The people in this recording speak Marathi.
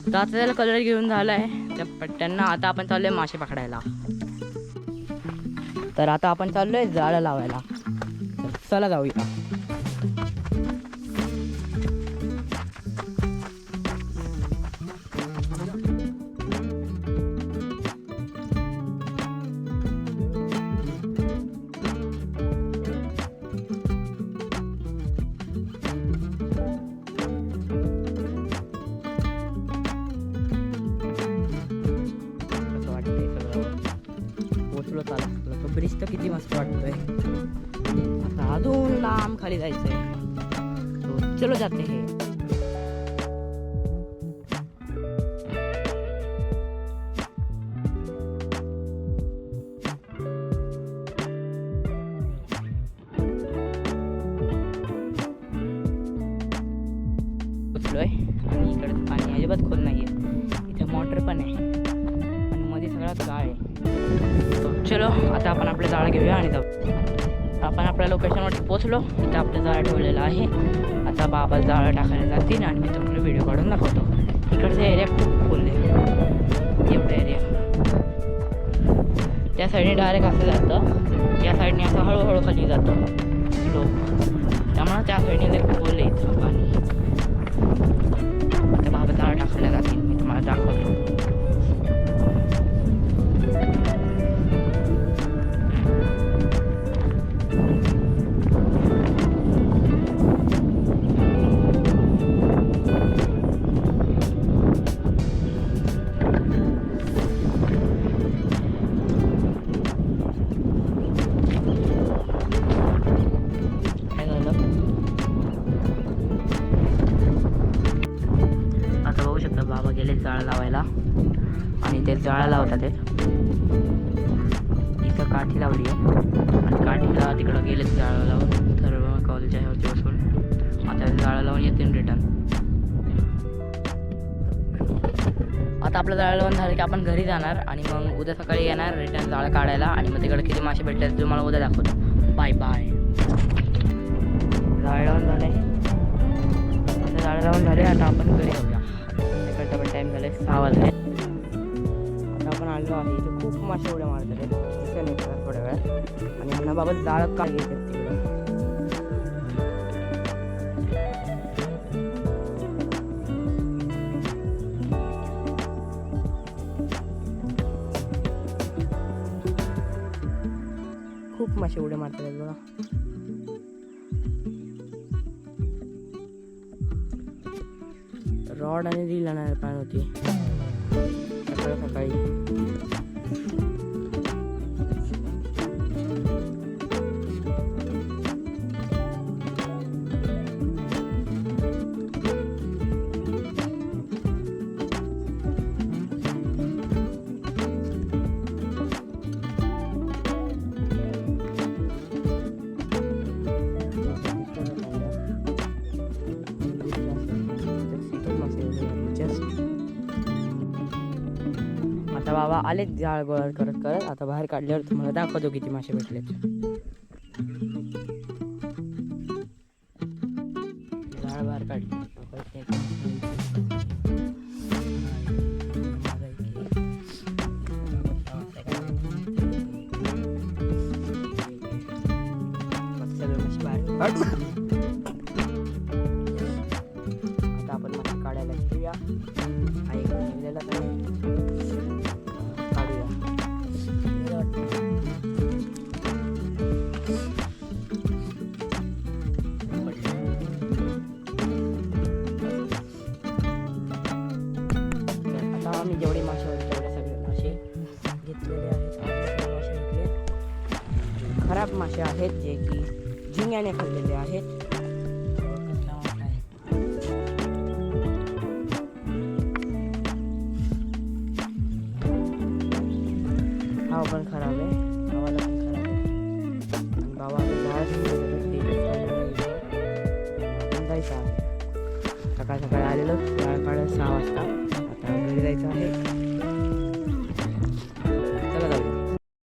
तर आता त्याला कलर घेऊन झालाय त्या पट्ट्यांना. आता आपण चाललोय मासे पकडायला. तर आता आपण चाललोय जाळं लावायला. चला जाऊया. पोचलो चालत तो ब्रिज तर किती मस्त वाटतोय. आता अजून लांब खाली जायचंय. तो चलो जाते हे. पोचलोय आणि इकडे पाणी अजिबात खोल नाहीये. इथे मोटर पण आहे आणि मध्ये सगळा गाळ आहे. चलो आता आपण आपले जाळं घेऊया आणि जाऊ. आपण आपल्या लोकेशनवरती पोचलो. इथं आपलं जाळं ठेवलेलं आहे. आता बाबा जाळं टाकायला जातील आणि मी तुम्हाला व्हिडिओ काढून दाखवतो. इकडचा एरिया खूप खोल आहे. एवढा एरिया त्या साईडने डायरेक्ट असं जातं. या साईडने असं हळूहळू खाली जातं स्लो. त्यामुळे त्या साईडने खोल आहे पाणी. आता बाबा जाळं टाकायला जातील. मी तुम्हाला दाखवतो. बाबा गेले जाळं लावायला आणि ते जाळं लावतात. इथं काठी लावली आहे आणि काठीला तिकडं गेले जाळं लावून सर्व कॉलेजच्या ह्यावरती बसून आता जाळं लावून येतील रिटर्न. आता आपलं जाळं लावून झालं की आपण घरी जाणार आणि मग उद्या सकाळी येणार रिटर्न जाळं काढायला आणि मग तिकडे किती मासे भेटतात तुम्हाला उद्या दाखवतो. Bye bye. जाळं लावून झाले. आता जाळं लावून झाले. आता आपण घरी जाऊया. पण टाईम झाले 6 वाजले. आता आपण आलो आहे. इथे खूप मासे उड्या मारतात. इथे निघतात थोड्या वेळात आणि यांना बाबा जाळं का घेतात तिकडे. खूप मासे उड्या मारतात बघा. रॉड आणि रील आणायला पाहिजे होती सकाळी. आता बाबा आलेच जाळ गोळा करत करत. आता बाहेर काढल्यावर तुम्हाला दाखवतो किती मासे भेटलेत. जाळ बाहेर काढले. सगळे मासे बाहेर. आता आपण मासे काढायला घेऊया. आणि निघलेला आम्ही जेवढे मासे होते तेवढे सगळे मासे घेतलेले आहेत. खराब मासे आहेत जे की झिंग्याने खाल्लेले आहेत.